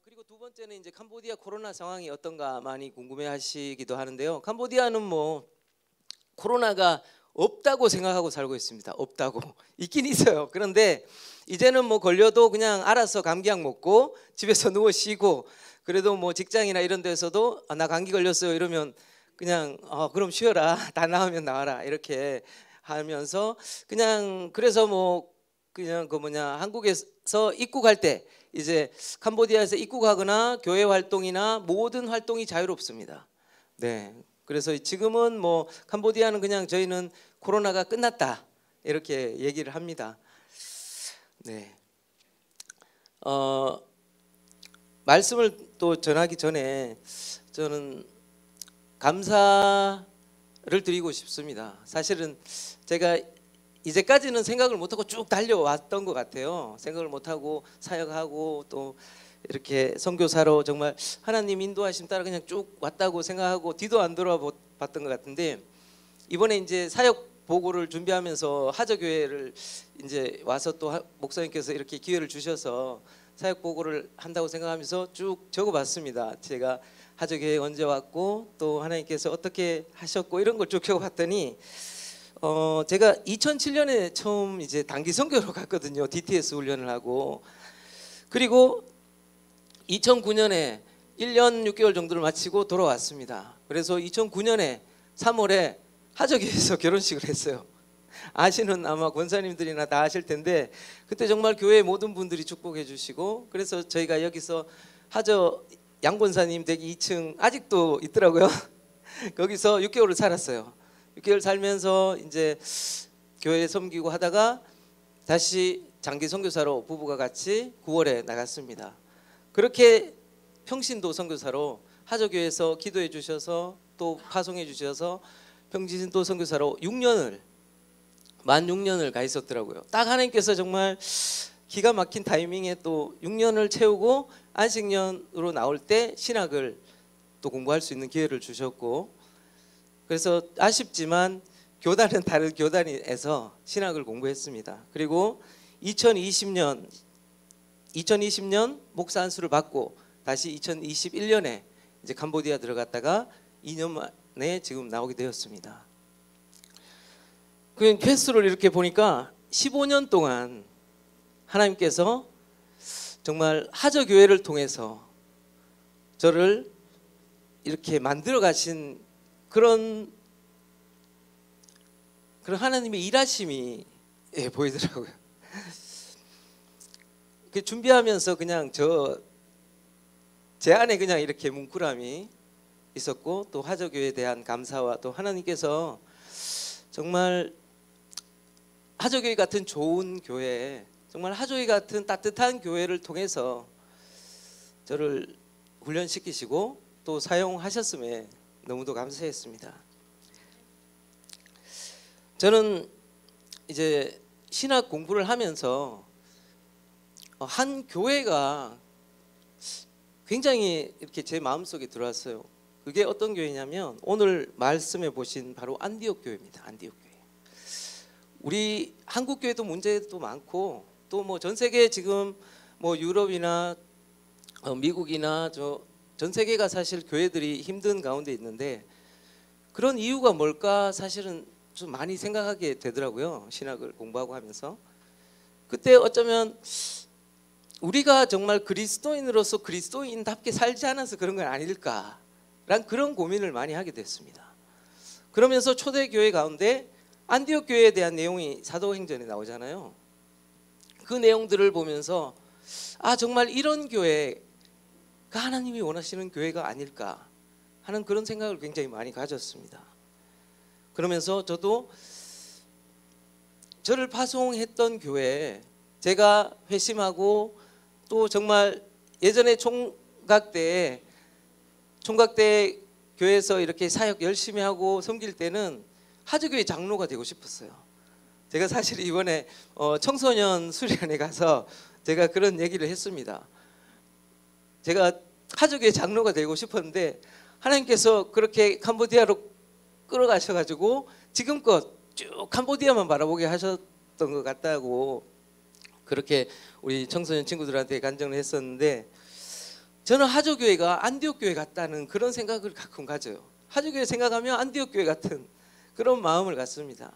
그리고 두 번째는 이제 캄보디아 코로나 상황이 어떤가 많이 궁금해하시기도 하는데요. 캄보디아는 뭐 코로나가 없다고 생각하고 살고 있습니다. 없다고 있긴 있어요. 그런데 이제는 뭐 걸려도 그냥 알아서 감기약 먹고 집에서 누워 쉬고, 그래도 뭐 직장이나 이런 데서도 나 감기 걸렸어요 이러면 그냥 그럼 쉬어라 다 나으면 나와라 이렇게 하면서 그냥, 그래서 뭐 그냥 한국에서 입국할 때 이제 캄보디아에서 입국하거나 교회 활동이나 모든 활동이 자유롭습니다. 네. 그래서 지금은 뭐 캄보디아는 그냥 저희는 코로나가 끝났다 이렇게 얘기를 합니다. 네. 말씀을 또 전하기 전에 저는 감사를 드리고 싶습니다. 사실은 제가 이제까지는 생각을 못하고 쭉 달려왔던 것 같아요. 생각을 못하고 사역하고 또 이렇게 선교사로 정말 하나님 인도하심 따라 그냥 쭉 왔다고 생각하고 뒤도 안 돌아봤던 것 같은데, 이번에 이제 사역 보고를 준비하면서 하저교회를 이제 와서 또 목사님께서 이렇게 기회를 주셔서 사역 보고를 한다고 생각하면서 쭉 적어봤습니다. 제가 하저교회 언제 왔고 또 하나님께서 어떻게 하셨고 이런 걸 쭉 적어봤더니 제가 2007년에 처음 이제 단기 선교로 갔거든요. DTS 훈련을 하고, 그리고 2009년에 1년 6개월 정도를 마치고 돌아왔습니다. 그래서 2009년에 3월에 하저교회에서 결혼식을 했어요. 아시는 아마 권사님들이나 다 아실 텐데, 그때 정말 교회 모든 분들이 축복해 주시고, 그래서 저희가 여기서 하저 양권사님 댁이 2층 아직도 있더라고요. 거기서 6개월을 살았어요. 6개월 살면서 이제 교회 섬기고 하다가 다시 장기 선교사로 부부가 같이 9월에 나갔습니다. 그렇게 평신도 선교사로 하저교회에서 기도해 주셔서 또 파송해 주셔서 평신도 선교사로 만 6년을 가 있었더라고요. 딱 하나님께서 정말 기가 막힌 타이밍에 또 6년을 채우고 안식년으로 나올 때 신학을 또 공부할 수 있는 기회를 주셨고, 그래서 아쉽지만 교단은 다른 교단에서 신학을 공부했습니다. 그리고 2020년 목사 안수를 받고 다시 2021년에 이제 캄보디아 들어갔다가 2년 만에 지금 나오게 되었습니다. 그 횟수를 이렇게 보니까 15년 동안 하나님께서 정말 하저교회를 통해서 저를 이렇게 만들어 가신 그런 하나님의 일하심이 보이더라고요. 준비하면서 그냥 제 안에 그냥 이렇게 뭉클함이 있었고, 또 하저교회에 대한 감사와 또 하나님께서 정말 하저교회 같은 좋은 교회, 정말 하저교회 같은 따뜻한 교회를 통해서 저를 훈련시키시고 또 사용하셨음에 너무도 감사했습니다. 저는 이제 신학 공부를 하면서 한 교회가 굉장히 이렇게 제 마음속에 들어왔어요. 그게 어떤 교회냐면 오늘 말씀해 보신 바로 안디옥 교회입니다. 안디옥 교회. 우리 한국 교회도 문제도 많고 또 뭐 전 세계 지금 뭐 유럽이나 미국이나 전 세계가 사실 교회들이 힘든 가운데 있는데, 그런 이유가 뭘까 사실은 좀 많이 생각하게 되더라고요. 신학을 공부하고 하면서 그때 어쩌면 우리가 정말 그리스도인으로서 그리스도인답게 살지 않아서 그런 건 아닐까라는 그런 고민을 많이 하게 됐습니다. 그러면서 초대교회 가운데 안디옥 교회에 대한 내용이 사도행전에 나오잖아요. 그 내용들을 보면서 정말 이런 교회가 하나님이 원하시는 교회가 아닐까 하는 그런 생각을 굉장히 많이 가졌습니다. 그러면서 저도 저를 파송했던 교회에 제가 회심하고 또 정말 예전에 총각대 교회에서 이렇게 사역 열심히 하고 섬길 때는 하저교회 장로가 되고 싶었어요. 제가 사실 이번에 청소년 수련회 가서 제가 그런 얘기를 했습니다. 제가 하저교회 장로가 되고 싶었는데 하나님께서 그렇게 캄보디아로 끌어가셔가지고 지금껏 쭉 캄보디아만 바라보게 하셨던 것 같다고 그렇게 우리 청소년 친구들한테 간증을 했었는데, 저는 하조교회가 안디옥 교회 같다는 그런 생각을 가끔 가져요. 하조교회 생각하면 안디옥 교회 같은 그런 마음을 갖습니다.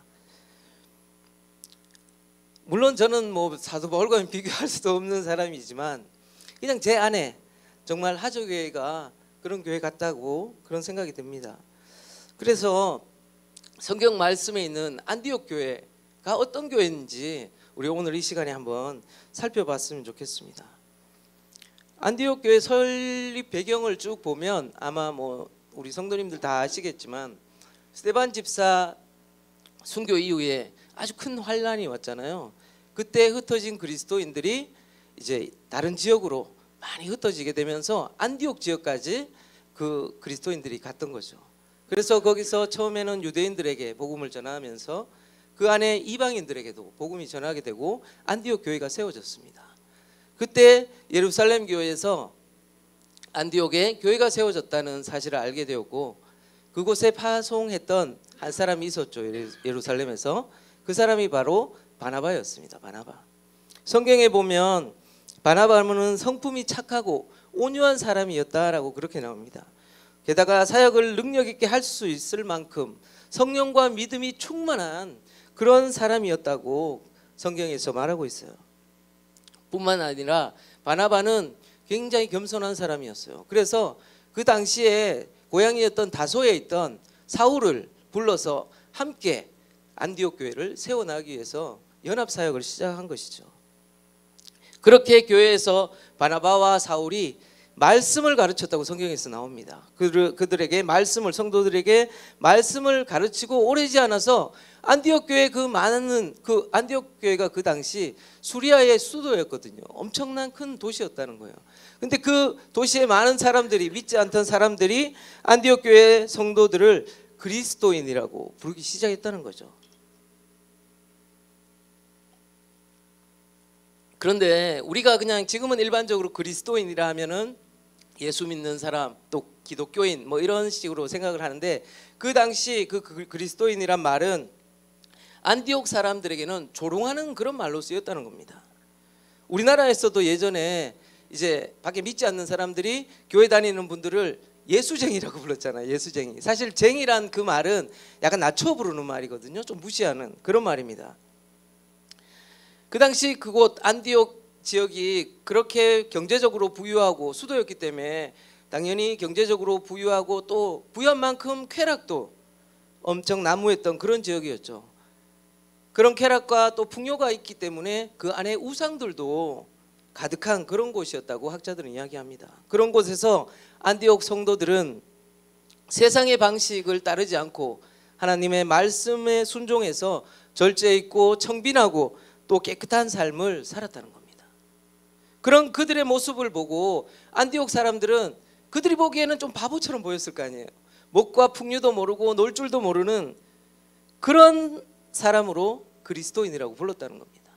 물론 저는 뭐 사도 바울과 비교할 수도 없는 사람이지만 그냥 제 안에 정말 하조교회가 그런 교회 같다고 그런 생각이 듭니다. 그래서 성경 말씀에 있는 안디옥 교회가 어떤 교회인지 우리 오늘 이 시간에 한번 살펴봤으면 좋겠습니다. 안디옥 교회 설립 배경을 쭉 보면 아마 뭐 우리 성도님들 다 아시겠지만 스데반 집사 순교 이후에 아주 큰 환란이 왔잖아요. 그때 흩어진 그리스도인들이 이제 다른 지역으로 많이 흩어지게 되면서 안디옥 지역까지 그 그리스도인들이 갔던 거죠. 그래서 거기서 처음에는 유대인들에게 복음을 전하면서 그 안에 이방인들에게도 복음이 전하게 되고 안디옥 교회가 세워졌습니다. 그때 예루살렘 교회에서 안디옥에 교회가 세워졌다는 사실을 알게 되었고 그곳에 파송했던 한 사람이 있었죠. 예루살렘에서. 그 사람이 바로 바나바였습니다. 바나바. 성경에 보면 바나바는 성품이 착하고 온유한 사람이었다라고 그렇게 나옵니다. 게다가 사역을 능력 있게 할 수 있을 만큼 성령과 믿음이 충만한 그런 사람이었다고 성경에서 말하고 있어요. 뿐만 아니라 바나바는 굉장히 겸손한 사람이었어요. 그래서 그 당시에 고향이었던 다소에 있던 사울을 불러서 함께 안디옥 교회를 세워나가기 위해서 연합사역을 시작한 것이죠. 그렇게 교회에서 바나바와 사울이 말씀을 가르쳤다고 성경에서 나옵니다. 그들에게 말씀을 성도들에게 말씀을 가르치고 오래지 않아서 안디옥 교회 그 안디옥 교회가 그 당시 수리아의 수도였거든요. 엄청난 큰 도시였다는 거예요. 근데 그 도시에 많은 사람들이 믿지 않던 사람들이 안디옥 교회 성도들을 그리스도인이라고 부르기 시작했다는 거죠. 그런데 우리가 그냥 지금은 일반적으로 그리스도인이라 하면은 예수 믿는 사람 또 기독교인 뭐 이런 식으로 생각을 하는데 그 당시 그 그리스도인이란 말은 안디옥 사람들에게는 조롱하는 그런 말로 쓰였다는 겁니다. 우리나라에서도 예전에 이제 밖에 믿지 않는 사람들이 교회 다니는 분들을 예수쟁이라고 불렀잖아요. 예수쟁이. 사실 쟁이란 그 말은 약간 낮춰 부르는 말이거든요. 좀 무시하는 그런 말입니다. 그 당시 그곳 안디옥 지역이 그렇게 경제적으로 부유하고 수도였기 때문에 당연히 경제적으로 부유하고 또 부유한 만큼 쾌락도 엄청 난무했던 그런 지역이었죠. 그런 쾌락과 또 풍요가 있기 때문에 그 안에 우상들도 가득한 그런 곳이었다고 학자들은 이야기합니다. 그런 곳에서 안디옥 성도들은 세상의 방식을 따르지 않고 하나님의 말씀에 순종해서 절제 있고 청빈하고 또 깨끗한 삶을 살았다는 겁니다. 그런 그들의 모습을 보고 안디옥 사람들은 그들이 보기에는 좀 바보처럼 보였을 거 아니에요. 목과 풍류도 모르고 놀 줄도 모르는 그런 사람으로 그리스도인이라고 불렀다는 겁니다.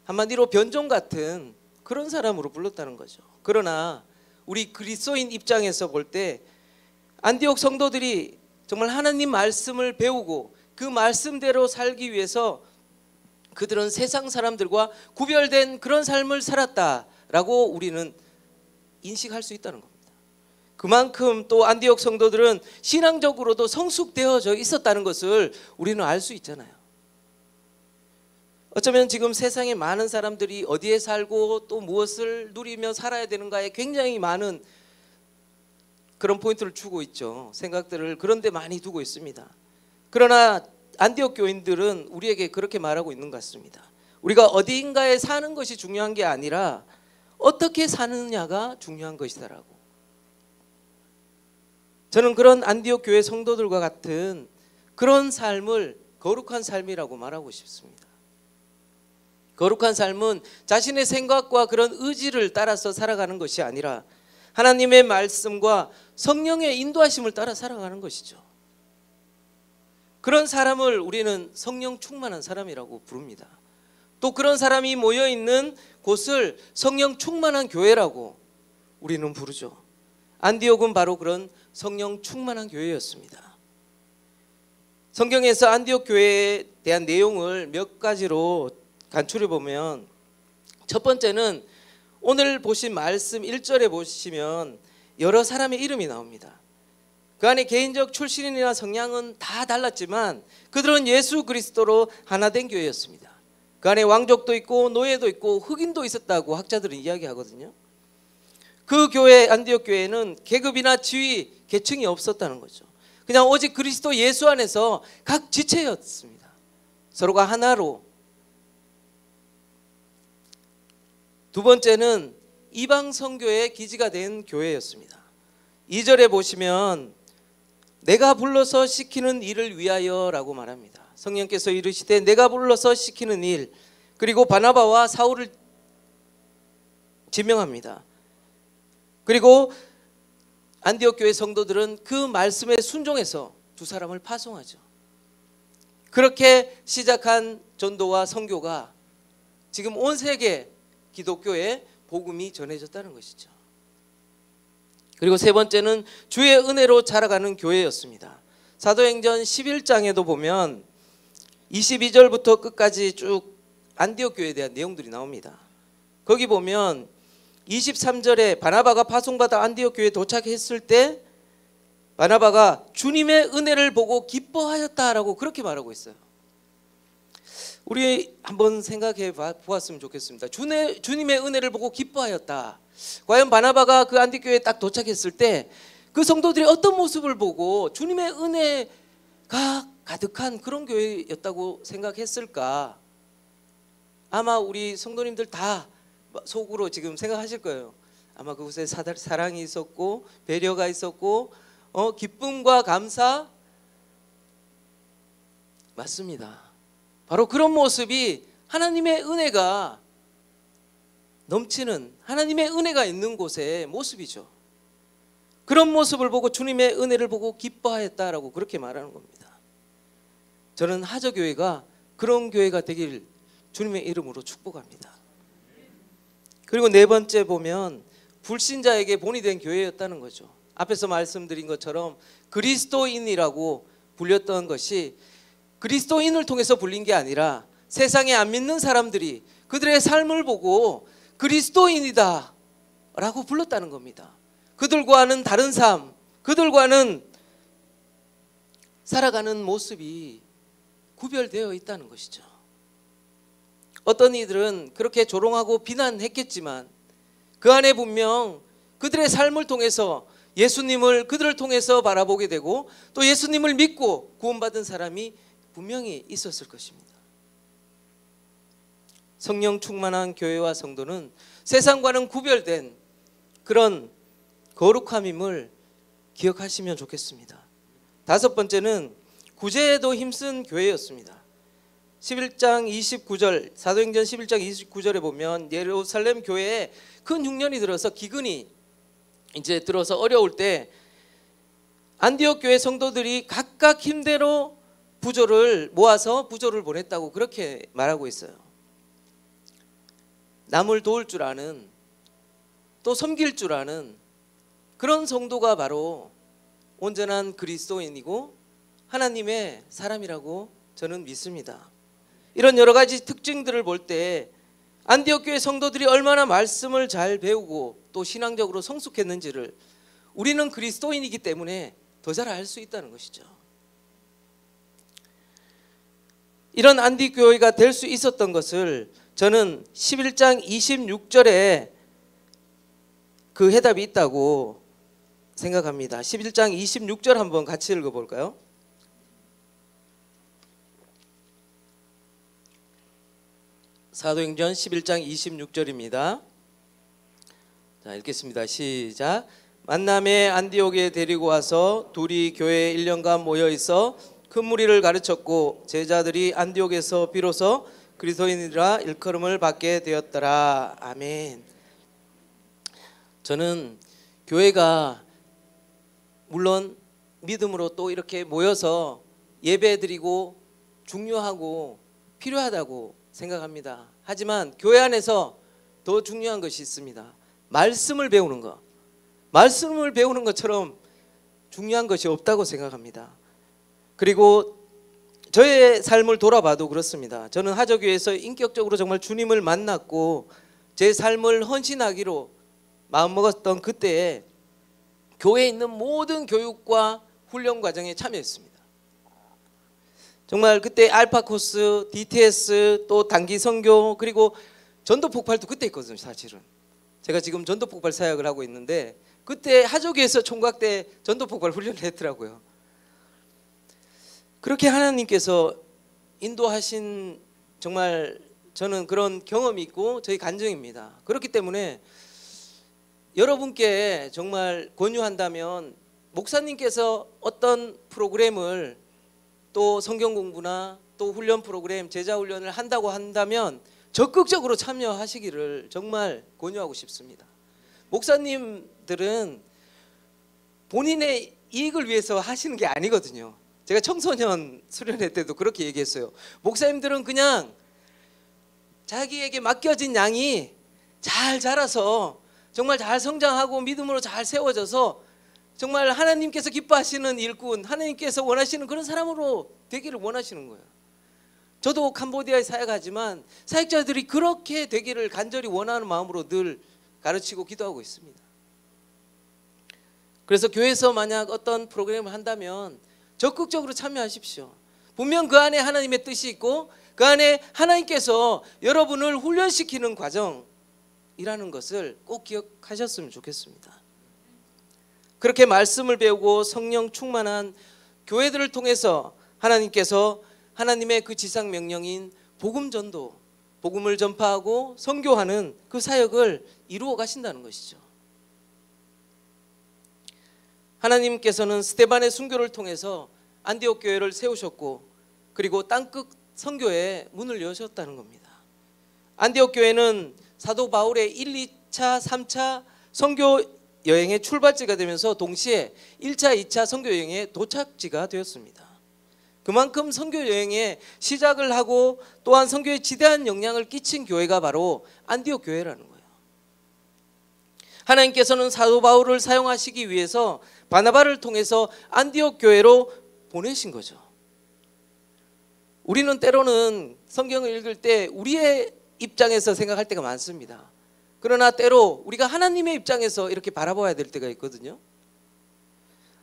한마디로 변종 같은 그런 사람으로 불렀다는 거죠. 그러나 우리 그리스도인 입장에서 볼 때 안디옥 성도들이 정말 하나님 말씀을 배우고 그 말씀대로 살기 위해서 그들은 세상 사람들과 구별된 그런 삶을 살았다라고 우리는 인식할 수 있다는 겁니다. 그만큼 또 안디옥 성도들은 신앙적으로도 성숙되어져 있었다는 것을 우리는 알 수 있잖아요. 어쩌면 지금 세상에 많은 사람들이 어디에 살고 또 무엇을 누리며 살아야 되는가에 굉장히 많은 그런 포인트를 주고 있죠. 생각들을 그런 데 많이 두고 있습니다. 그러나 안디옥 교인들은 우리에게 그렇게 말하고 있는 것 같습니다. 우리가 어디인가에 사는 것이 중요한 게 아니라 어떻게 사느냐가 중요한 것이다라고. 저는 그런 안디옥 교회 성도들과 같은 그런 삶을 거룩한 삶이라고 말하고 싶습니다. 거룩한 삶은 자신의 생각과 그런 의지를 따라서 살아가는 것이 아니라 하나님의 말씀과 성령의 인도하심을 따라 살아가는 것이죠. 그런 사람을 우리는 성령 충만한 사람이라고 부릅니다. 또 그런 사람이 모여있는 곳을 성령 충만한 교회라고 우리는 부르죠. 안디옥은 바로 그런 성령 충만한 교회였습니다. 성경에서 안디옥 교회에 대한 내용을 몇 가지로 간추려 보면 첫 번째는 오늘 보신 말씀 1절에 보시면 여러 사람의 이름이 나옵니다. 그 안에 개인적 출신이나 성향은 다 달랐지만 그들은 예수 그리스도로 하나 된 교회였습니다. 그 안에 왕족도 있고 노예도 있고 흑인도 있었다고 학자들은 이야기하거든요. 그 교회, 안디옥 교회는 계급이나 지위, 계층이 없었다는 거죠. 그냥 오직 그리스도 예수 안에서 각 지체였습니다. 서로가 하나로. 두 번째는 이방 선교의 기지가 된 교회였습니다. 2절에 보시면 내가 불러서 시키는 일을 위하여 라고 말합니다. 성령께서 이르시되 내가 불러서 시키는 일, 그리고 바나바와 사울을 지명합니다. 그리고 안디옥 교회 성도들은 그 말씀에 순종해서 두 사람을 파송하죠. 그렇게 시작한 전도와 선교가 지금 온 세계 기독교에 복음이 전해졌다는 것이죠. 그리고 세 번째는 주의 은혜로 자라가는 교회였습니다. 사도행전 11장에도 보면 22절부터 끝까지 쭉 안디옥 교회에 대한 내용들이 나옵니다. 거기 보면 23절에 바나바가 파송받아 안디옥 교회에 도착했을 때 바나바가 주님의 은혜를 보고 기뻐하였다라고 그렇게 말하고 있어요. 우리 한번 생각해 보았으면 좋겠습니다. 주님의 은혜를 보고 기뻐하였다. 과연 바나바가 그 안디옥 교회에 딱 도착했을 때 그 성도들이 어떤 모습을 보고 주님의 은혜가 가득한 그런 교회였다고 생각했을까? 아마 우리 성도님들 다 속으로 지금 생각하실 거예요. 아마 그곳에 사랑이 있었고 배려가 있었고 기쁨과 감사, 맞습니다. 바로 그런 모습이 하나님의 은혜가 넘치는, 하나님의 은혜가 있는 곳의 모습이죠. 그런 모습을 보고 주님의 은혜를 보고 기뻐하였다라고 그렇게 말하는 겁니다. 저는 하저교회가 그런 교회가 되길 주님의 이름으로 축복합니다. 그리고 네 번째 보면 불신자에게 본이 된 교회였다는 거죠. 앞에서 말씀드린 것처럼 그리스도인이라고 불렸던 것이 그리스도인을 통해서 불린 게 아니라 세상에 안 믿는 사람들이 그들의 삶을 보고 그리스도인이다 라고 불렀다는 겁니다. 그들과는 다른 삶, 그들과는 살아가는 모습이 구별되어 있다는 것이죠. 어떤 이들은 그렇게 조롱하고 비난했겠지만 그 안에 분명 그들의 삶을 통해서 예수님을 그들을 통해서 바라보게 되고 또 예수님을 믿고 구원받은 사람이 분명히 있었을 것입니다. 성령 충만한 교회와 성도는 세상과는 구별된 그런 거룩함임을 기억하시면 좋겠습니다. 다섯 번째는 구제에도 힘쓴 교회였습니다. 11장 29절, 사도행전 11장 29절에 보면 예루살렘 교회에 큰 흉년이 들어서 기근이 이제 들어서 어려울 때 안디옥 교회 성도들이 각각 힘대로 부조를 모아서 부조를 보냈다고 그렇게 말하고 있어요. 남을 도울 줄 아는, 또 섬길 줄 아는 그런 성도가 바로 온전한 그리스도인이고 하나님의 사람이라고 저는 믿습니다. 이런 여러 가지 특징들을 볼 때 안디옥 교회 성도들이 얼마나 말씀을 잘 배우고 또 신앙적으로 성숙했는지를 우리는 그리스도인이기 때문에 더 잘 알 수 있다는 것이죠. 이런 안디옥 교회가 될 수 있었던 것을 저는 11장 26절에 그 해답이 있다고 생각합니다. 11장 26절 한번 같이 읽어볼까요? 사도행전 11장 26절입니다. 자, 읽겠습니다. 시작. 만남에 안디옥에 데리고 와서 둘이 교회에 1년간 모여 있어 큰 무리를 가르쳤고 제자들이 안디옥에서 비로소 그리스도인이라 일컬음을 받게 되었더라. 아멘. 저는 교회가 물론 믿음으로 또 이렇게 모여서 예배드리고 중요하고 필요하다고 생각합니다. 하지만 교회 안에서 더 중요한 것이 있습니다. 말씀을 배우는 것. 말씀을 배우는 것처럼 중요한 것이 없다고 생각합니다. 그리고 저의 삶을 돌아봐도 그렇습니다. 저는 하저교회에서 인격적으로 정말 주님을 만났고 제 삶을 헌신하기로 마음먹었던 그때에 교회에 있는 모든 교육과 훈련 과정에 참여했습니다. 정말 그때 알파 코스, DTS, 또 단기 선교, 그리고 전도 폭발도 그때 있거든요. 사실은 제가 지금 전도 폭발 사역을 하고 있는데 그때 하조교에서 총각 때 전도 폭발 훈련을 했더라고요. 그렇게 하나님께서 인도하신 정말 저는 그런 경험이 있고 저희 간증입니다. 그렇기 때문에 여러분께 정말 권유한다면 목사님께서 어떤 프로그램을 또 성경 공부나 또 훈련 프로그램, 제자 훈련을 한다고 한다면 적극적으로 참여하시기를 정말 권유하고 싶습니다. 목사님들은 본인의 이익을 위해서 하시는 게 아니거든요. 제가 청소년 수련회 때도 그렇게 얘기했어요. 목사님들은 그냥 자기에게 맡겨진 양이 잘 자라서 정말 잘 성장하고 믿음으로 잘 세워져서 정말 하나님께서 기뻐하시는 일꾼, 하나님께서 원하시는 그런 사람으로 되기를 원하시는 거예요. 저도 캄보디아에 사역하지만 사역자들이 그렇게 되기를 간절히 원하는 마음으로 늘 가르치고 기도하고 있습니다. 그래서 교회에서 만약 어떤 프로그램을 한다면 적극적으로 참여하십시오. 분명 그 안에 하나님의 뜻이 있고 그 안에 하나님께서 여러분을 훈련시키는 과정이라는 것을 꼭 기억하셨으면 좋겠습니다. 그렇게 말씀을 배우고 성령 충만한 교회들을 통해서 하나님께서 하나님의 그 지상 명령인 복음 전도, 복음을 전파하고 선교하는 그 사역을 이루어 가신다는 것이죠. 하나님께서는 스데반의 순교를 통해서 안디옥 교회를 세우셨고 그리고 땅끝 선교에 문을 여셨다는 겁니다. 안디옥 교회는 사도 바울의 1, 2차, 3차 선교 여행의 출발지가 되면서 동시에 1차, 2차 선교 여행의 도착지가 되었습니다. 그만큼 선교 여행에 시작을 하고 또한 선교에 지대한 영향을 끼친 교회가 바로 안디옥 교회라는 거예요. 하나님께서는 사도 바울을 사용하시기 위해서 바나바를 통해서 안디옥 교회로 보내신 거죠. 우리는 때로는 성경을 읽을 때 우리의 입장에서 생각할 때가 많습니다. 그러나 때로 우리가 하나님의 입장에서 이렇게 바라봐야 될 때가 있거든요.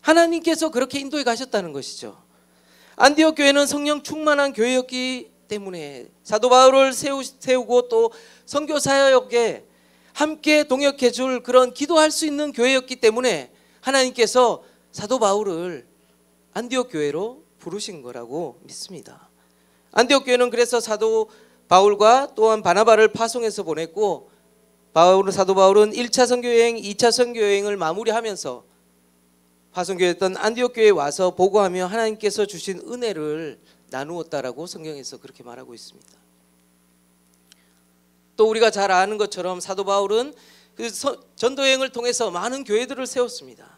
하나님께서 그렇게 인도해 가셨다는 것이죠. 안디옥 교회는 성령 충만한 교회였기 때문에 사도 바울을 세우고 또 선교 사역에 함께 동역해 줄 그런 기도할 수 있는 교회였기 때문에 하나님께서 사도 바울을 안디옥 교회로 부르신 거라고 믿습니다. 안디옥 교회는 그래서 사도 바울과 또한 바나바를 파송해서 보냈고 사도 바울은 1차 선교여행, 2차 선교여행을 마무리하면서 파송교회였던 안디옥 교회에 와서 보고하며 하나님께서 주신 은혜를 나누었다라고 성경에서 그렇게 말하고 있습니다. 또 우리가 잘 아는 것처럼 사도 바울은 그 전도여행을 통해서 많은 교회들을 세웠습니다.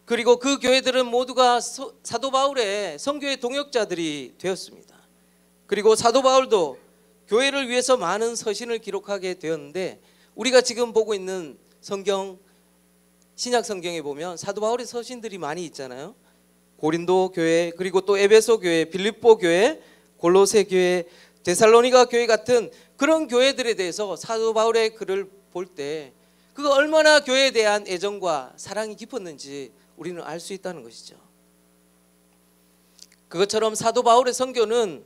그리고 그 교회들은 모두가 사도 바울의 선교의 동역자들이 되었습니다. 그리고 사도 바울도 교회를 위해서 많은 서신을 기록하게 되었는데 우리가 지금 보고 있는 성경, 신약 성경에 보면 사도 바울의 서신들이 많이 있잖아요. 고린도 교회, 그리고 또 에베소 교회, 빌립보 교회, 골로새 교회, 데살로니가 교회 같은 그런 교회들에 대해서 사도 바울의 글을 볼 때 그가 얼마나 교회에 대한 애정과 사랑이 깊었는지 우리는 알 수 있다는 것이죠. 그것처럼 사도 바울의 선교는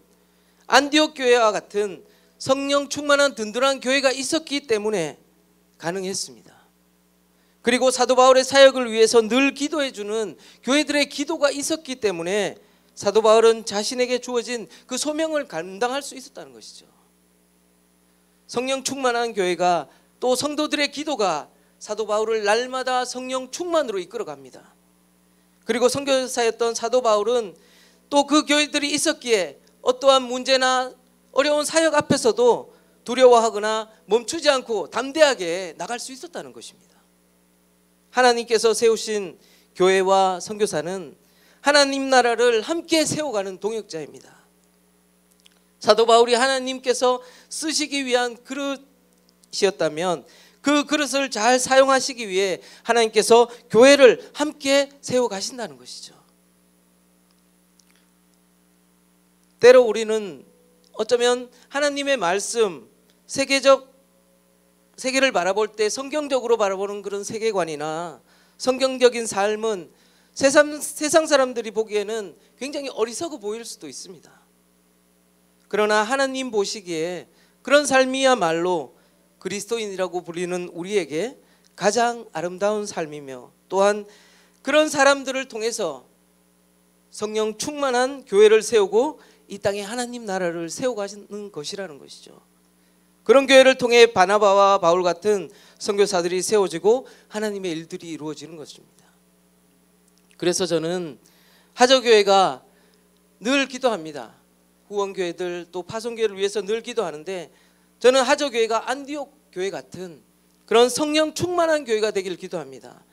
안디옥 교회와 같은 성령 충만한 든든한 교회가 있었기 때문에 가능했습니다. 그리고 사도 바울의 사역을 위해서 늘 기도해 주는 교회들의 기도가 있었기 때문에 사도 바울은 자신에게 주어진 그 소명을 감당할 수 있었다는 것이죠. 성령 충만한 교회가 또 성도들의 기도가 사도 바울을 날마다 성령 충만으로 이끌어갑니다. 그리고 선교사였던 사도 바울은 또 그 교회들이 있었기에 어떠한 문제나 어려운 사역 앞에서도 두려워하거나 멈추지 않고 담대하게 나갈 수 있었다는 것입니다. 하나님께서 세우신 교회와 선교사는 하나님 나라를 함께 세워가는 동역자입니다. 사도 바울이 하나님께서 쓰시기 위한 그릇이었다면 그 그릇을 잘 사용하시기 위해 하나님께서 교회를 함께 세워가신다는 것이죠. 때로 우리는 어쩌면 하나님의 말씀, 세계적 세계를 바라볼 때 성경적으로 바라보는 그런 세계관이나 성경적인 삶은 세상 사람들이 보기에는 굉장히 어리석어 보일 수도 있습니다. 그러나 하나님 보시기에 그런 삶이야말로 그리스도인이라고 불리는 우리에게 가장 아름다운 삶이며, 또한 그런 사람들을 통해서 성령 충만한 교회를 세우고 이 땅에 하나님 나라를 세워가는 것이라는 것이죠. 그런 교회를 통해 바나바와 바울 같은 선교사들이 세워지고 하나님의 일들이 이루어지는 것입니다. 그래서 저는 하저교회가 늘 기도합니다. 후원교회들 또 파송교회를 위해서 늘 기도하는데, 저는 하저교회가 안디옥 교회 같은 그런 성령 충만한 교회가 되기를 기도합니다.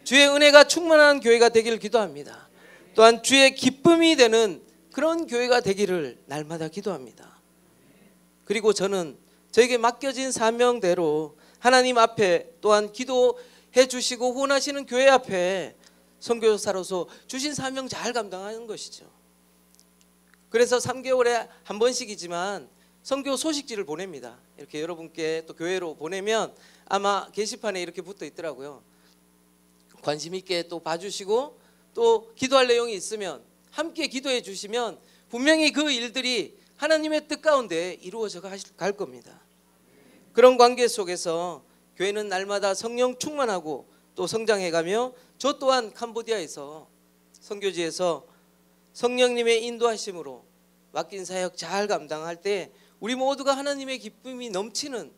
주의 은혜가 충만한 교회가 되기를 기도합니다. 또한 주의 기쁨이 되는 그런 교회가 되기를 날마다 기도합니다. 그리고 저는 저에게 맡겨진 사명대로 하나님 앞에, 또한 기도해 주시고 후원하시는 교회 앞에 선교사로서 주신 사명 잘 감당하는 것이죠. 그래서 3개월에 한 번씩이지만 선교 소식지를 보냅니다. 이렇게 여러분께 또 교회로 보내면 아마 게시판에 이렇게 붙어 있더라고요. 관심 있게 또 봐주시고 또 기도할 내용이 있으면 함께 기도해 주시면 분명히 그 일들이 하나님의 뜻 가운데 이루어져 갈 겁니다. 그런 관계 속에서 교회는 날마다 성령 충만하고 또 성장해가며, 저 또한 캄보디아에서 선교지에서 성령님의 인도하심으로 맡긴 사역 잘 감당할 때 우리 모두가 하나님의 기쁨이 넘치는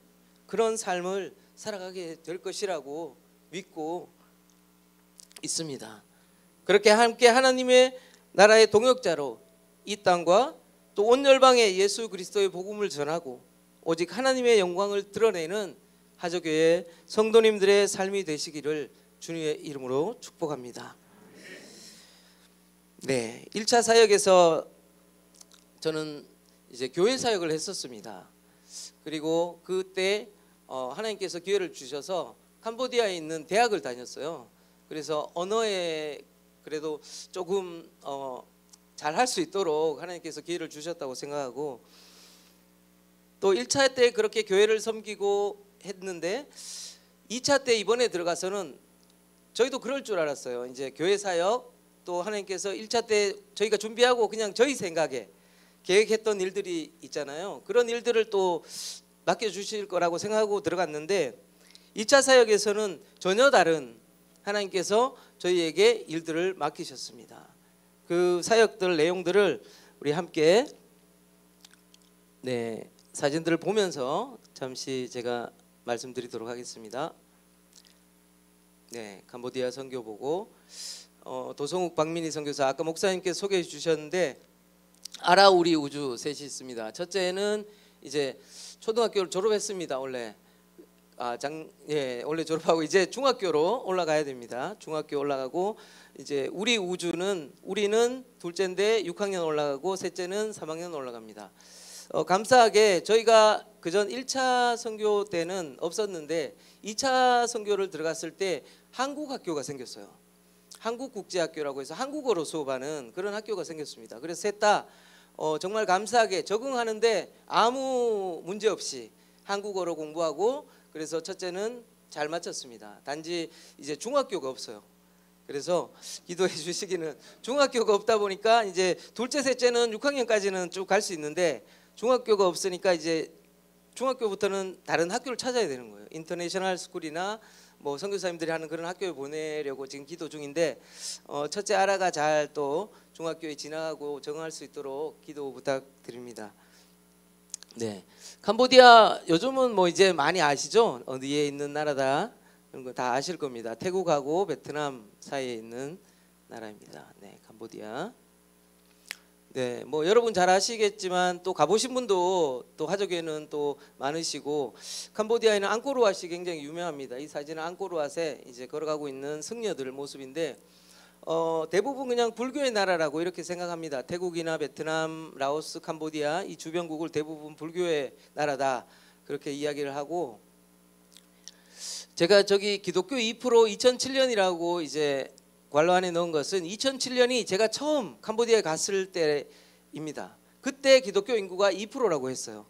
그런 삶을 살아가게 될 것이라고 믿고 있습니다. 그렇게 함께 하나님의 나라의 동역자로 이 땅과 또 온 열방에 예수 그리스도의 복음을 전하고 오직 하나님의 영광을 드러내는 하저교회 성도님들의 삶이 되시기를 주님의 이름으로 축복합니다. 네, 1차 사역에서 저는 이제 교회 사역을 했었습니다. 그리고 그때 하나님께서 기회를 주셔서 캄보디아에 있는 대학을 다녔어요. 그래서 언어에 그래도 조금 잘 할 수 있도록 하나님께서 기회를 주셨다고 생각하고, 또 1차 때 그렇게 교회를 섬기고 했는데 2차 때 이번에 들어가서는 저희도 그럴 줄 알았어요. 이제 교회 사역 또 하나님께서 1차 때 저희가 준비하고 그냥 저희 생각에 계획했던 일들이 있잖아요. 그런 일들을 또 맡겨주실 거라고 생각하고 들어갔는데 2차 사역에서는 전혀 다른 하나님께서 저희에게 일들을 맡기셨습니다. 그 사역들 내용들을 우리 함께 사진들을 보면서 잠시 제가 말씀드리도록 하겠습니다. 캄보디아 선교 보고 도성욱 박민희 선교사, 아까 목사님께서 소개해 주셨는데 아라 우리 우주 셋이 있습니다. 첫째는 이제 초등학교를 졸업했습니다. 원래 원래 졸업하고 이제 중학교로 올라가야 됩니다. 중학교 올라가고 이제 우리 우주는, 우리는 둘째인데 6학년 올라가고 셋째는 3학년 올라갑니다. 감사하게 저희가 그전 1차 선교 때는 없었는데 2차 선교를 들어갔을 때 한국 학교가 생겼어요. 한국국제학교라고 해서 한국어로 수업하는 그런 학교가 생겼습니다. 그래서 셋 다 정말 감사하게 적응하는데 아무 문제 없이 한국어로 공부하고, 그래서 첫째는 잘 마쳤습니다. 단지 이제 중학교가 없어요. 그래서 기도해 주시기는, 중학교가 없다 보니까 이제 둘째 셋째는 6학년까지는 쭉 갈 수 있는데 중학교가 없으니까 이제 중학교부터는 다른 학교를 찾아야 되는 거예요. 인터내셔널 스쿨이나 뭐 선교사님들이 하는 그런 학교에 보내려고 지금 기도 중인데 첫째 아라가 잘 또 중학교에 지나가고 적응할 수 있도록 기도 부탁드립니다. 네, 캄보디아 요즘은 뭐 이제 많이 아시죠? 어디에 있는 나라다 그런 거 다 아실 겁니다. 태국하고 베트남 사이에 있는 나라입니다. 네, 캄보디아. 네, 뭐 여러분 잘 아시겠지만 또 가보신 분도 또 하저교회는 또 많으시고, 캄보디아에는 앙코르왓이 굉장히 유명합니다. 이 사진은 앙코르왓에 이제 걸어가고 있는 승려들 모습인데 대부분 그냥 불교의 나라라고 이렇게 생각합니다. 태국이나 베트남, 라오스, 캄보디아 이 주변국을 대부분 불교의 나라다 그렇게 이야기를 하고, 제가 저기 기독교 2% 2007년이라고 이제 관로 안에 넣은 것은 2007년이 제가 처음 캄보디아에 갔을 때입니다. 그때 기독교 인구가 2%라고 했어요.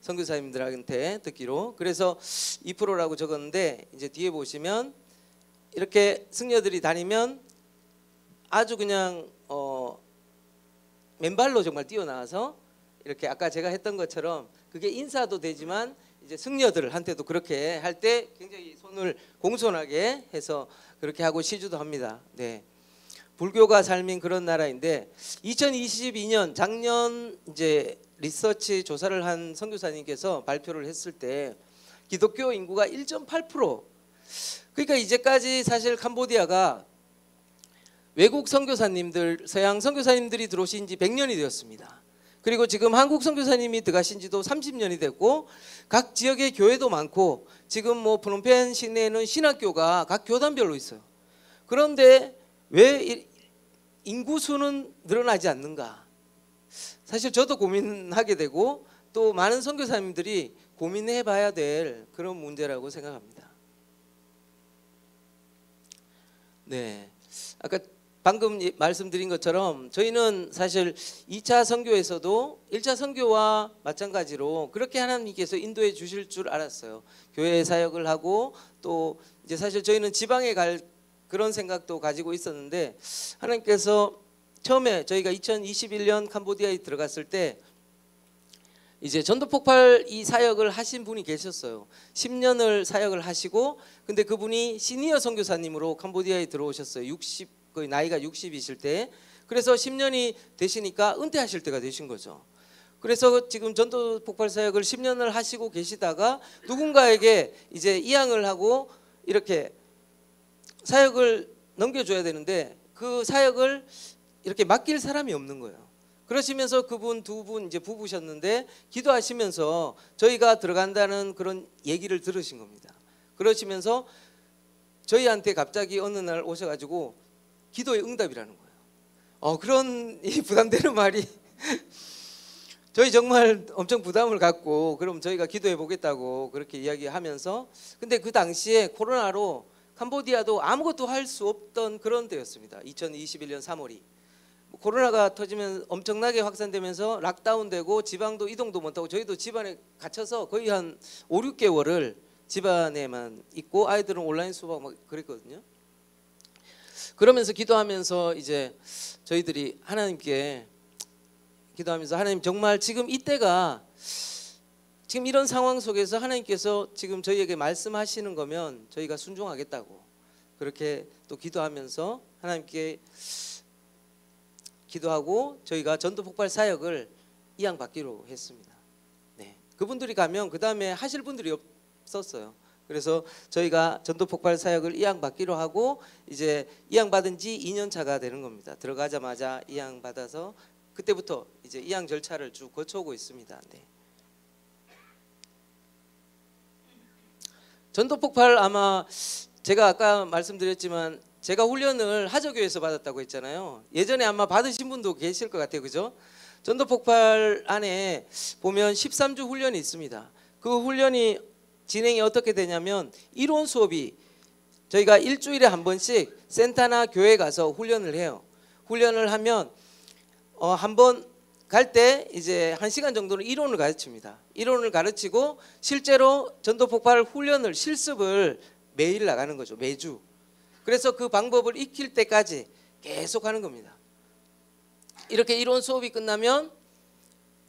선교사님들한테 듣기로. 그래서 2%라고 적었는데 이제 뒤에 보시면 이렇게 승려들이 다니면 아주 그냥 맨발로 정말 뛰어나와서 이렇게 아까 제가 했던 것처럼 그게 인사도 되지만 이제 승려들한테도 그렇게 할 때 굉장히 손을 공손하게 해서 그렇게 하고 시주도 합니다. 네. 불교가 삶인 그런 나라인데 2022년 작년 이제 리서치 조사를 한 선교사님께서 발표를 했을 때 기독교 인구가 1.8%. 그러니까 이제까지 사실 캄보디아가 외국 선교사님들, 서양 선교사님들이 들어오신 지 100년이 되었습니다. 그리고 지금 한국 선교사님이 들어가신 지도 30년이 됐고 각 지역의 교회도 많고 지금 뭐 프놈펜 시내에는 신학교가 각 교단별로 있어요. 그런데 왜 인구수는 늘어나지 않는가? 사실 저도 고민하게 되고 또 많은 선교사님들이 고민해 봐야 될 그런 문제라고 생각합니다. 네. 아까 방금 말씀드린 것처럼 저희는 사실 2차 선교에서도 1차 선교와 마찬가지로 그렇게 하나님께서 인도해 주실 줄 알았어요. 교회 사역을 하고 또 이제 사실 저희는 지방에 갈 그런 생각도 가지고 있었는데 하나님께서 처음에 저희가 2021년 캄보디아에 들어갔을 때 이제 전도폭발 이 사역을 하신 분이 계셨어요. 10년을 사역을 하시고 근데 그분이 시니어 선교사님으로 캄보디아에 들어오셨어요. 거의 나이가 60이실 때. 그래서 10년이 되시니까 은퇴하실 때가 되신 거죠. 그래서 지금 전도폭발 사역을 10년을 하시고 계시다가 누군가에게 이제 이양을 하고 이렇게 사역을 넘겨줘야 되는데 그 사역을 이렇게 맡길 사람이 없는 거예요. 그러시면서 그분 두 분 이제 부부셨는데 기도하시면서 저희가 들어간다는 그런 얘기를 들으신 겁니다. 그러시면서 저희한테 갑자기 어느 날 오셔가지고 기도의 응답이라는 거예요. 그런 이 부담되는 말이 저희 정말 엄청 부담을 갖고 그럼 저희가 기도해 보겠다고 그렇게 이야기하면서 근데 그 당시에 코로나로 캄보디아도 아무것도 할 수 없던 그런 때였습니다. 2021년 3월이 코로나가 터지면 엄청나게 확산되면서 락다운되고 지방도 이동도 못하고 저희도 집안에 갇혀서 거의 한 5, 6개월을 집안에만 있고 아이들은 온라인 수업 막 그랬거든요. 그러면서 기도하면서 이제 저희들이 하나님께 기도하면서 하나님 정말 지금 이때가 지금 이런 상황 속에서 하나님께서 지금 저희에게 말씀하시는 거면 저희가 순종하겠다고 그렇게 또 기도하면서 하나님께 기도하고 저희가 전도폭발 사역을 이양받기로 했습니다. 네. 그분들이 가면 그 다음에 하실 분들이 없었어요. 그래서 저희가 전도폭발 사역을 이양받기로 하고 이제 이양받은 지 2년 차가 되는 겁니다. 들어가자마자 이양받아서 그때부터 이제 이양 절차를 쭉 거쳐오고 있습니다. 네. 전도폭발 아마 제가 아까 말씀드렸지만 제가 훈련을 하저교에서 받았다고 했잖아요. 예전에 아마 받으신 분도 계실 것 같아요. 그죠? 전도폭발 안에 보면 13주 훈련이 있습니다. 그 훈련이 진행이 어떻게 되냐면 이론 수업이 저희가 일주일에 한 번씩 센터나 교회 가서 훈련을 해요. 훈련을 하면 한 번 갈 때 이제 1시간 정도는 이론을 가르칩니다. 이론을 가르치고 실제로 전도폭발 훈련을 실습을 매일 나가는 거죠. 매주. 그래서 그 방법을 익힐 때까지 계속 하는 겁니다. 이렇게 이론 수업이 끝나면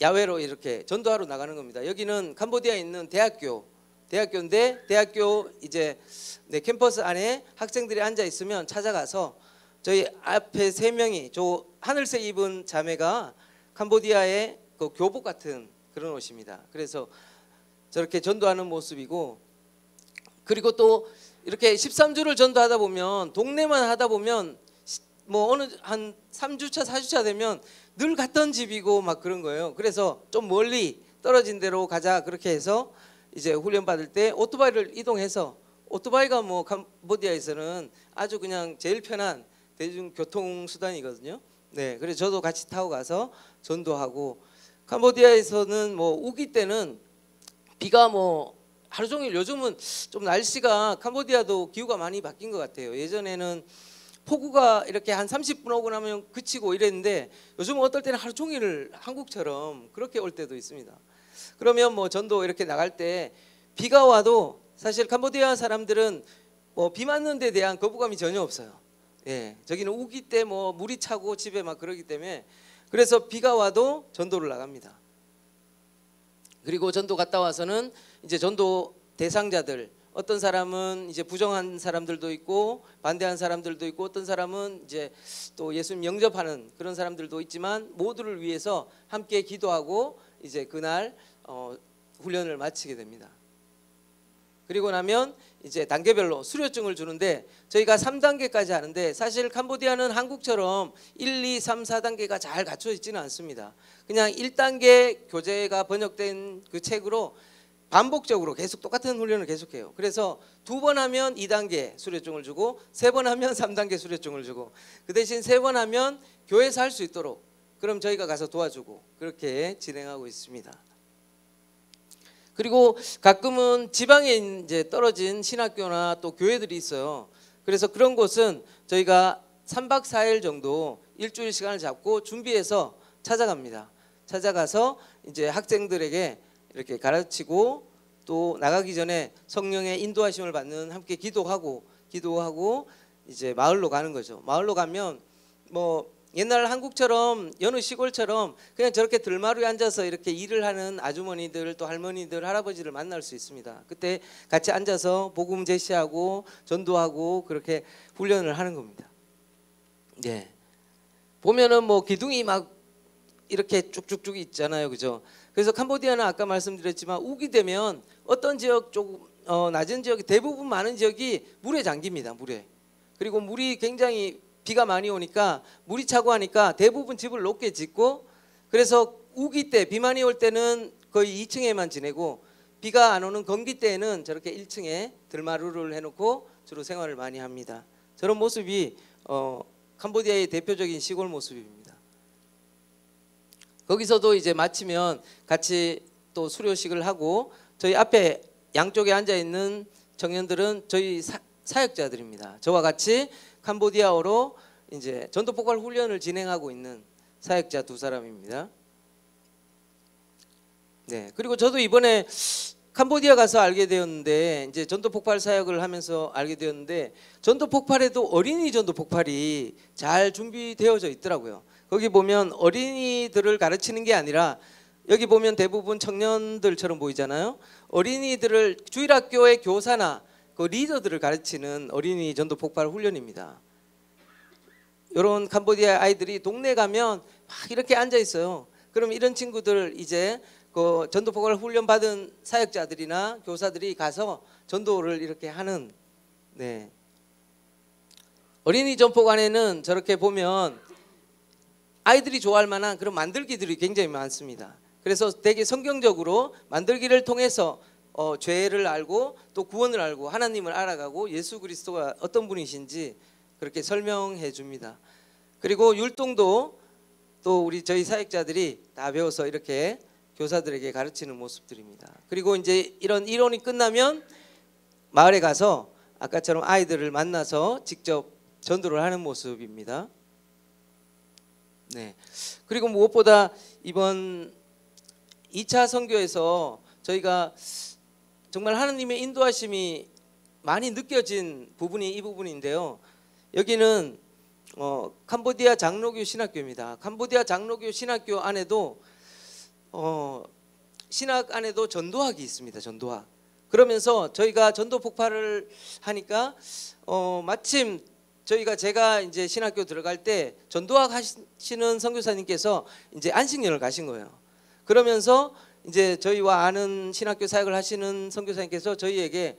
야외로 이렇게 전도하러 나가는 겁니다. 여기는 캄보디아에 있는 대학교인데 대학교 이제 캠퍼스 안에 학생들이 앉아 있으면 찾아가서 저희 앞에 3명이 저 하늘색 입은 자매가 캄보디아의 그 교복 같은 그런 옷입니다. 그래서 저렇게 전도하는 모습이고 그리고 또 이렇게 13주를 전도하다 보면 동네만 하다 보면 뭐 어느 한 3주차 4주차 되면 늘 갔던 집이고 막 그런 거예요. 그래서 좀 멀리 떨어진 데로 가자 그렇게 해서 이제 훈련 받을 때 오토바이를 이동해서 오토바이가 뭐 캄보디아에서는 아주 그냥 제일 편한 대중교통 수단이거든요. 네, 그래서 저도 같이 타고 가서 전도하고 캄보디아에서는 뭐 우기 때는 비가 뭐 하루 종일 요즘은 좀 날씨가 캄보디아도 기후가 많이 바뀐 것 같아요. 예전에는 폭우가 이렇게 한 30분 오고 나면 그치고 이랬는데 요즘은 어떨 때는 하루 종일 한국처럼 그렇게 올 때도 있습니다. 그러면 뭐 전도 이렇게 나갈 때 비가 와도 사실 캄보디아 사람들은 뭐 비 맞는 데 대한 거부감이 전혀 없어요. 예, 저기는 우기 때 뭐 물이 차고 집에 막 그러기 때문에 그래서 비가 와도 전도를 나갑니다. 그리고 전도 갔다 와서는 이제 전도 대상자들, 어떤 사람은 이제 부정한 사람들도 있고 반대한 사람들도 있고 어떤 사람은 이제 또 예수님 영접하는 그런 사람들도 있지만 모두를 위해서 함께 기도하고 이제 그날 훈련을 마치게 됩니다. 그리고 나면 이제 단계별로 수료증을 주는데 저희가 3단계까지 하는데 사실 캄보디아는 한국처럼 1, 2, 3, 4단계가 잘 갖춰져 있지는 않습니다. 그냥 1단계 교재가 번역된 그 책으로 반복적으로 계속 똑같은 훈련을 계속해요. 그래서 2번 하면 2단계 수료증을 주고 3번 하면 3단계 수료증을 주고 그 대신 3번 하면 교회에서 할 수 있도록 그럼 저희가 가서 도와주고 그렇게 진행하고 있습니다. 그리고 가끔은 지방에 이제 떨어진 신학교나 또 교회들이 있어요. 그래서 그런 곳은 저희가 3박 4일 정도 일주일 시간을 잡고 준비해서 찾아갑니다. 찾아가서 이제 학생들에게 이렇게 가르치고 또 나가기 전에 성령의 인도하심을 받는 함께 기도하고 이제 마을로 가는 거죠. 마을로 가면 뭐 옛날 한국처럼 여느 시골처럼 그냥 저렇게 들마루에 앉아서 이렇게 일을 하는 아주머니들 또 할머니들 할아버지를 만날 수 있습니다. 그때 같이 앉아서 복음 제시하고 전도하고 그렇게 훈련을 하는 겁니다. 네. 보면은 뭐 기둥이 막 이렇게 쭉쭉쭉 있잖아요, 그죠? 그래서 캄보디아는 아까 말씀드렸지만 우기 되면 어떤 지역 조금 낮은 지역이 대부분 많은 지역이 물에 잠깁니다. 물에. 그리고 물이 굉장히 비가 많이 오니까 물이 차고 하니까 대부분 집을 높게 짓고 그래서 우기 때 비 많이 올 때는 거의 2층에만 지내고 비가 안 오는 건기 때에는 저렇게 1층에 들마루를 해놓고 주로 생활을 많이 합니다. 저런 모습이 캄보디아의 대표적인 시골 모습입니다. 거기서도 이제 마치면 같이 또 수료식을 하고 저희 앞에 양쪽에 앉아 있는 청년들은 저희 사역자들입니다. 저와 같이 캄보디아어로 이제 전도 폭발 훈련을 진행하고 있는 사역자 2사람입니다. 네. 그리고 저도 이번에 캄보디아 가서 알게 되었는데 이제 전도 폭발 사역을 하면서 알게 되었는데 전도 폭발에도 어린이 전도 폭발이 잘 준비되어져 있더라고요. 거기 보면 어린이들을 가르치는 게 아니라 여기 보면 대부분 청년들처럼 보이잖아요. 어린이들을 주일학교의 교사나 그 리더들을 가르치는 어린이 전도 폭발 훈련입니다. 이런 캄보디아 아이들이 동네 가면 막 이렇게 앉아 있어요. 그럼 이런 친구들 이제 그 전도 폭발 훈련 받은 사역자들이나 교사들이 가서 전도를 이렇게 하는 네. 어린이 전포관에는 저렇게 보면 아이들이 좋아할 만한 그런 만들기들이 굉장히 많습니다. 그래서 되게 성경적으로 만들기를 통해서 죄를 알고 또 구원을 알고 하나님을 알아가고 예수 그리스도가 어떤 분이신지 그렇게 설명해 줍니다. 그리고 율동도 또 우리 저희 사역자들이 다 배워서 이렇게 교사들에게 가르치는 모습들입니다. 그리고 이제 이런 이론이 끝나면 마을에 가서 아까처럼 아이들을 만나서 직접 전도를 하는 모습입니다. 네. 그리고 무엇보다 이번 2차 선교에서 저희가 정말 하나님의 인도하심이 많이 느껴진 부분이 이 부분인데요. 여기는 캄보디아 장로교 신학교입니다. 캄보디아 장로교 신학교 안에도 신학 안에도 전도학이 있습니다. 전도학. 그러면서 저희가 전도 폭발을 하니까 마침 제가 이제 신학교 들어갈 때 전도학 하시는 선교사님께서 이제 안식년을 가신 거예요. 그러면서 이제 저희와 아는 신학교 사역을 하시는 선교사님께서 저희에게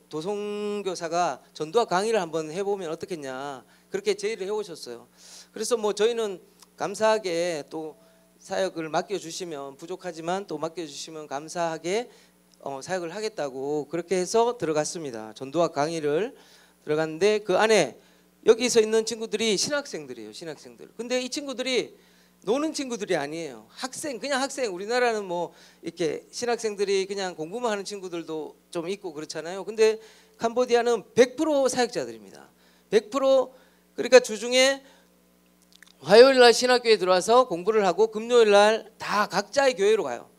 도송교사가 전도학 강의를 한번 해보면 어떻겠냐 그렇게 제의를 해오셨어요. 그래서 뭐 저희는 감사하게 또 사역을 맡겨주시면 부족하지만 또 맡겨주시면 감사하게 사역을 하겠다고 그렇게 해서 들어갔습니다. 전도학 강의를 들어갔는데 그 안에 여기서 있는 친구들이 신학생들이에요. 신학생들. 근데 이 친구들이 노는 친구들이 아니에요. 그냥 학생. 우리나라는 뭐 이렇게 신학생들이 그냥 공부만 하는 친구들도 좀 있고 그렇잖아요. 근데 캄보디아는 100% 사역자들입니다. 100% 그러니까 주중에 화요일 날 신학교에 들어와서 공부를 하고 금요일 날 다 각자의 교회로 가요.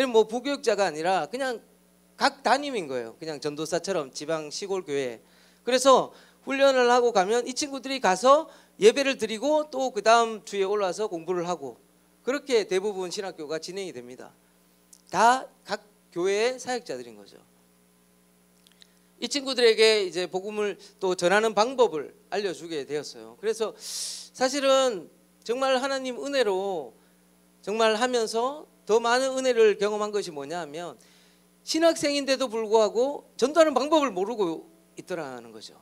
뭐 부교육자가 아니라 그냥 각 담임인 거예요. 그냥 전도사처럼 지방 시골 교회. 그래서 훈련을 하고 가면 이 친구들이 가서 예배를 드리고 또 그 다음 주에 올라와서 공부를 하고, 그렇게 대부분 신학교가 진행이 됩니다. 다 각 교회의 사역자들인 거죠. 이 친구들에게 이제 복음을 또 전하는 방법을 알려주게 되었어요. 그래서 사실은 정말 하나님 은혜로 정말 하면서 더 많은 은혜를 경험한 것이 뭐냐 하면, 신학생인데도 불구하고 전도하는 방법을 모르고 있더라는 거죠.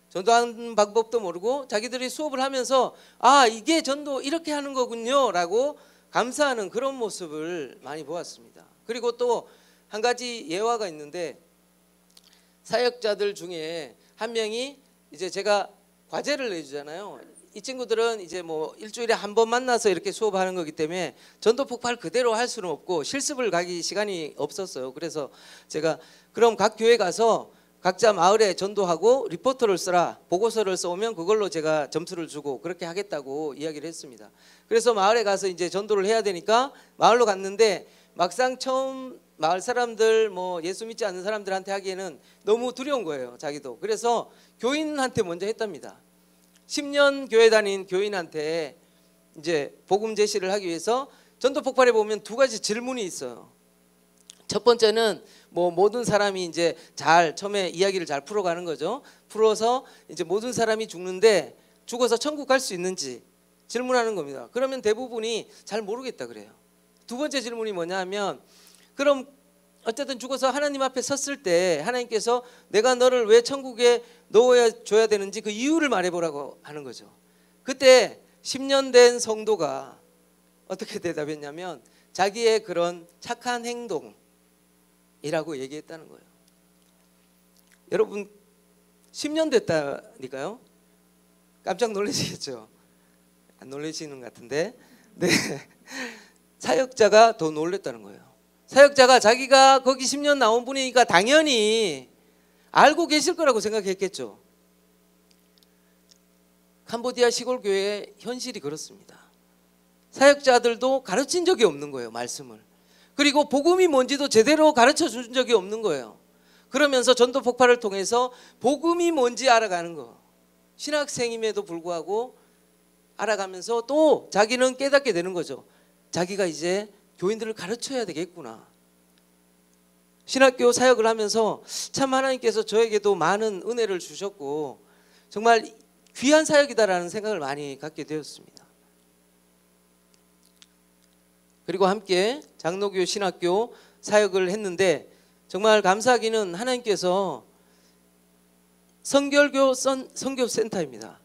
전도하는 방법도 모르고 자기들이 수업을 하면서 아, 이게 전도 이렇게 하는 거군요 라고 감사하는 그런 모습을 많이 보았습니다. 그리고 또 한 가지 예화가 있는데, 사역자들 중에 한 명이 이제 제가 과제를 내주잖아요. 이 친구들은 이제 뭐 일주일에 한 번 만나서 이렇게 수업하는 거기 때문에 전도 폭발 그대로 할 수는 없고 실습을 가기 시간이 없었어요. 그래서 제가 그럼 각 교회 가서 각자 마을에 전도하고 리포트를 써라, 보고서를 써오면 그걸로 제가 점수를 주고 그렇게 하겠다고 이야기를 했습니다. 그래서 마을에 가서 이제 전도를 해야 되니까 마을로 갔는데, 막상 처음 마을 사람들 뭐 예수 믿지 않는 사람들한테 하기에는 너무 두려운 거예요, 자기도. 그래서 교인한테 먼저 했답니다. 10년 교회 다닌 교인한테 이제 복음 제시를 하기 위해서 전도 폭발에 보면 두 가지 질문이 있어요. 첫 번째는 뭐 모든 사람이 이제 잘 처음에 이야기를 잘 풀어가는 거죠. 풀어서 이제 모든 사람이 죽는데 죽어서 천국 갈 수 있는지 질문하는 겁니다. 그러면 대부분이 잘 모르겠다 그래요. 두 번째 질문이 뭐냐 하면, 그럼 어쨌든 죽어서 하나님 앞에 섰을 때 하나님께서 내가 너를 왜 천국에 넣어줘야 되는지 그 이유를 말해보라고 하는 거죠. 그때 10년 된 성도가 어떻게 대답했냐면, 자기의 그런 착한 행동이라고 얘기했다는 거예요. 여러분 10년 됐다니까요. 깜짝 놀라시겠죠? 안 놀라시는 것 같은데. 네. 사역자가 더 놀랬다는 거예요. 사역자가 자기가 거기 10년 나온 분이니까 당연히 알고 계실 거라고 생각했겠죠. 캄보디아 시골교회의 현실이 그렇습니다. 사역자들도 가르친 적이 없는 거예요, 말씀을. 그리고 복음이 뭔지도 제대로 가르쳐 준 적이 없는 거예요. 그러면서 전도 폭발을 통해서 복음이 뭔지 알아가는 거, 신학생임에도 불구하고 알아가면서 또 자기는 깨닫게 되는 거죠. 자기가 이제 교인들을 가르쳐야 되겠구나. 신학교 사역을 하면서 참 하나님께서 저에게도 많은 은혜를 주셨고 정말 귀한 사역이다라는 생각을 많이 갖게 되었습니다. 그리고 함께 장로교 신학교 사역을 했는데, 정말 감사하기는 하나님께서 성결교 선교센터입니다.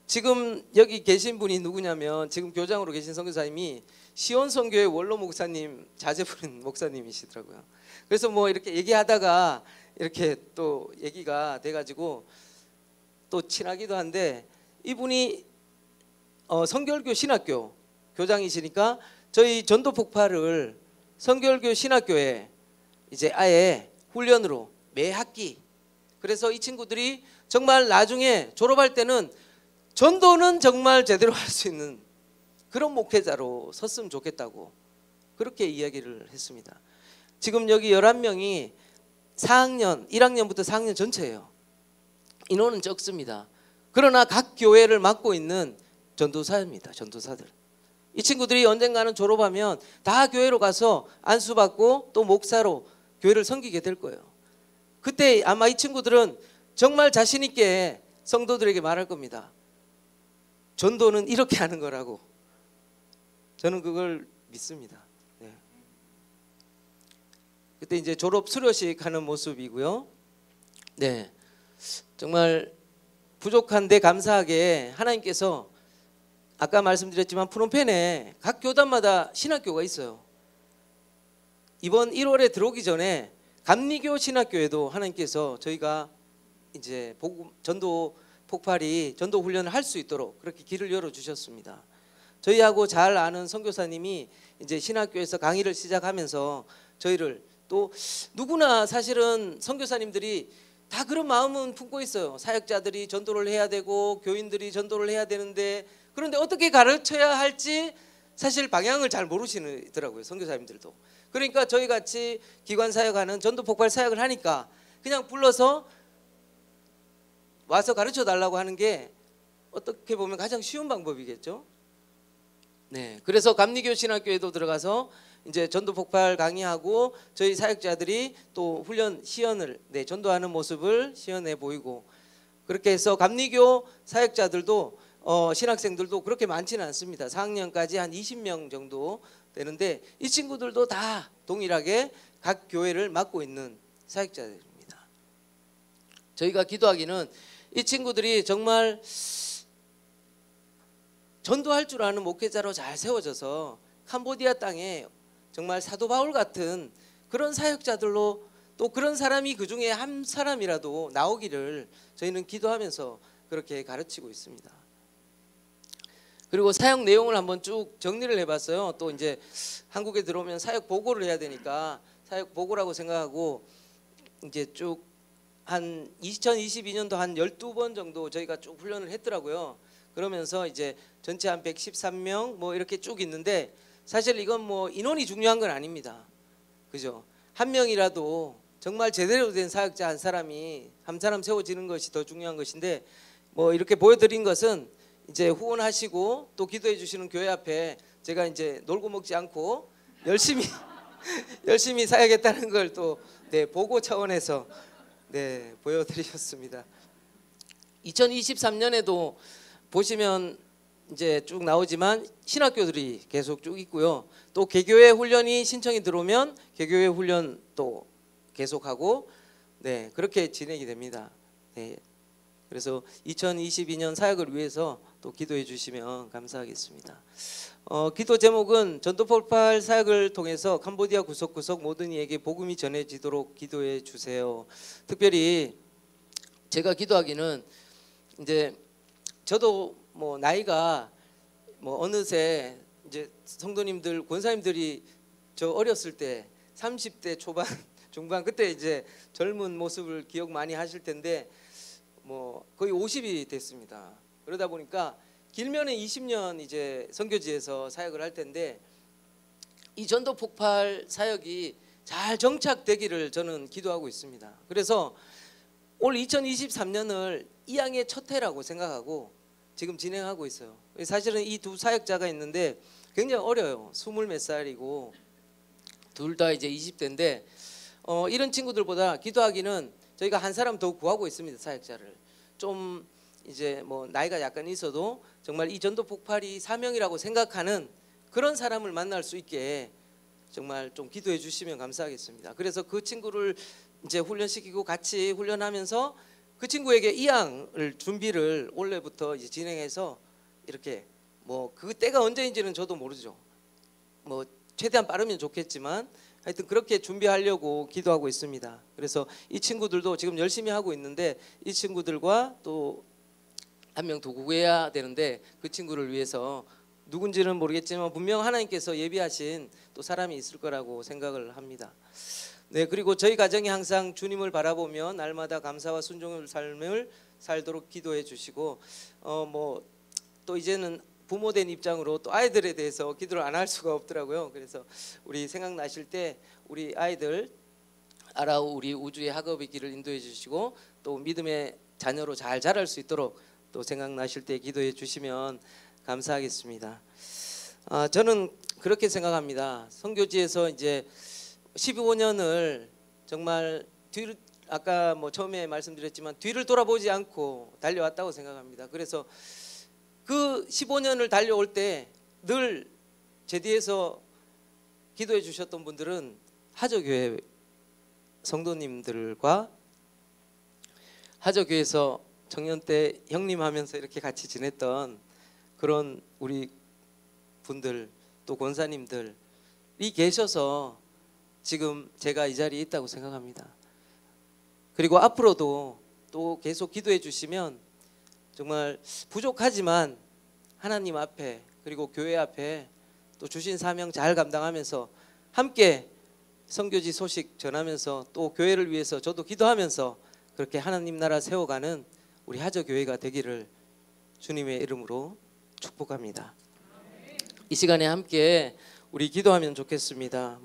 지금 여기 계신 분이 누구냐면, 지금 교장으로 계신 선교사님이 시온선교회 원로 목사님 자제분인 목사님이시더라고요. 그래서 뭐 이렇게 얘기하다가 이렇게 또 얘기가 돼가지고 또 친하기도 한데, 이분이 성결교 신학교 교장이시니까 저희 전도 폭발을 성결교 신학교에 이제 아예 훈련으로 매 학기, 그래서 이 친구들이 정말 나중에 졸업할 때는 전도는 정말 제대로 할 수 있는 그런 목회자로 섰으면 좋겠다고 그렇게 이야기를 했습니다. 지금 여기 11명이 4학년, 1학년부터 4학년 전체예요. 인원은 적습니다. 그러나 각 교회를 맡고 있는 전도사입니다. 전도사들. 이 친구들이 언젠가는 졸업하면 다 교회로 가서 안수받고 또 목사로 교회를 섬기게 될 거예요. 그때 아마 이 친구들은 정말 자신 있게 성도들에게 말할 겁니다. 전도는 이렇게 하는 거라고. 저는 그걸 믿습니다. 네. 그때 이제 졸업 수료식 하는 모습이고요. 네, 정말 부족한데 감사하게 하나님께서 아까 말씀드렸지만 프놈펜에 각 교단마다 신학교가 있어요. 이번 1월에 들어오기 전에 감리교 신학교에도 하나님께서 저희가 이제 복음 전도 폭발이 전도 훈련을 할 수 있도록 그렇게 길을 열어 주셨습니다. 저희하고 잘 아는 선교사님이 이제 신학교에서 강의를 시작하면서 저희를 또 누구나 사실은 선교사님들이 다 그런 마음은 품고 있어요. 사역자들이 전도를 해야 되고 교인들이 전도를 해야 되는데, 그런데 어떻게 가르쳐야 할지 사실 방향을 잘 모르시더라고요, 선교사님들도. 그러니까 저희 같이 기관 사역하는 전도 폭발 사역을 하니까 그냥 불러서 와서 가르쳐 달라고 하는 게 어떻게 보면 가장 쉬운 방법이겠죠. 네, 그래서 감리교 신학교에도 들어가서 이제 전도 폭발 강의하고 저희 사역자들이 또 훈련 시연을 전도하는 모습을 시연해 보이고, 그렇게 해서 감리교 사역자들도 신학생들도 그렇게 많지는 않습니다. 4학년까지 한 20명 정도 되는데 이 친구들도 다 동일하게 각 교회를 맡고 있는 사역자들입니다. 저희가 기도하기는 이 친구들이 정말 전도할 줄 아는 목회자로 잘 세워져서 캄보디아 땅에 정말 사도 바울 같은 그런 사역자들로, 또 그런 사람이 그 중에 한 사람이라도 나오기를 저희는 기도하면서 그렇게 가르치고 있습니다. 그리고 사역 내용을 한번 쭉 정리를 해봤어요. 또 이제 한국에 들어오면 사역 보고를 해야 되니까 사역 보고라고 생각하고 이제 쭉 한 2022년도 한 12번 정도 저희가 쭉 훈련을 했더라고요. 그러면서 이제 전체 한 113명 뭐 이렇게 쭉 있는데, 사실 이건 뭐 인원이 중요한 건 아닙니다. 그죠? 한 명이라도 정말 제대로 된 사역자 한 사람이 한 사람 세워지는 것이 더 중요한 것인데, 뭐 이렇게 보여드린 것은 이제 후원하시고 또 기도해 주시는 교회 앞에 제가 이제 놀고 먹지 않고 열심히 사역했다는 걸 또 보고 차원에서 보여드리셨습니다. 2023년에도 보시면 이제 쭉 나오지만 신학교들이 계속 쭉 있고요. 또 개교회 훈련이 신청이 들어오면 개교회 훈련 또 계속하고 그렇게 진행이 됩니다. 그래서 2022년 사역을 위해서 또 기도해 주시면 감사하겠습니다. 기도 제목은 전도 폭발 사역을 통해서 캄보디아 구석구석 모든 이에게 복음이 전해지도록 기도해 주세요. 특별히 제가 기도하기는 이제 저도 뭐 나이가 뭐 어느새 이제 성도님들 권사님들이 저 어렸을 때 30대 초반 중반 그때 이제 젊은 모습을 기억 많이 하실 텐데 뭐 거의 50이 됐습니다. 그러다 보니까 길면은 20년 이제 선교지에서 사역을 할 텐데 이 전도 폭발 사역이 잘 정착되기를 저는 기도하고 있습니다. 그래서 올 2023년을 이양의 첫 해라고 생각하고 지금 진행하고 있어요. 사실은 이 두 사역자가 있는데 굉장히 어려요. 20몇 살이고 둘 다 이제 20대인데 이런 친구들보다 기도하기는 저희가 한 사람 더 구하고 있습니다. 사역자를 좀 이제 뭐 나이가 약간 있어도 정말 이 전도 폭발이 사명이라고 생각하는 그런 사람을 만날 수 있게 정말 좀 기도해 주시면 감사하겠습니다. 그래서 그 친구를 이제 훈련시키고 같이 훈련하면서 그 친구에게 이양을 준비를 올해부터 이제 진행해서 이렇게 뭐 그 때가 언제인지는 저도 모르죠. 뭐 최대한 빠르면 좋겠지만 하여튼 그렇게 준비하려고 기도하고 있습니다. 그래서 이 친구들도 지금 열심히 하고 있는데 이 친구들과 또 한 명 더 구해야 되는데 그 친구를 위해서 누군지는 모르겠지만 분명 하나님께서 예비하신 또 사람이 있을 거라고 생각을 합니다. 그리고 저희 가정이 항상 주님을 바라보며 날마다 감사와 순종의 삶을 살도록 기도해 주시고 뭐 또 이제는 부모된 입장으로 또 아이들에 대해서 기도를 안 할 수가 없더라고요. 그래서 우리 생각나실 때 우리 아이들 아라우 우리 우주의 학업의 길을 인도해 주시고 또 믿음의 자녀로 잘 자랄 수 있도록 또 생각나실 때 기도해 주시면 감사하겠습니다. 저는 그렇게 생각합니다. 선교지에서 이제 15년을 정말 뒤를 아까 뭐 처음에 말씀드렸지만 뒤를 돌아보지 않고 달려왔다고 생각합니다. 그래서 그 15년을 달려올 때 늘 제 뒤에서 기도해 주셨던 분들은 하저교회 성도님들과 하저교회에서 청년 때 형님 하면서 이렇게 같이 지냈던 그런 우리 분들 또 권사님들이 계셔서 지금 제가 이 자리에 있다고 생각합니다. 그리고 앞으로도 또 계속 기도해 주시면 정말 부족하지만 하나님 앞에 그리고 교회 앞에 또 주신 사명 잘 감당하면서 함께 선교지 소식 전하면서 또 교회를 위해서 저도 기도하면서 그렇게 하나님 나라 세워가는 우리 하저교회가 되기를 주님의 이름으로 축복합니다. 이 시간에 함께 우리 기도하면 좋겠습니다.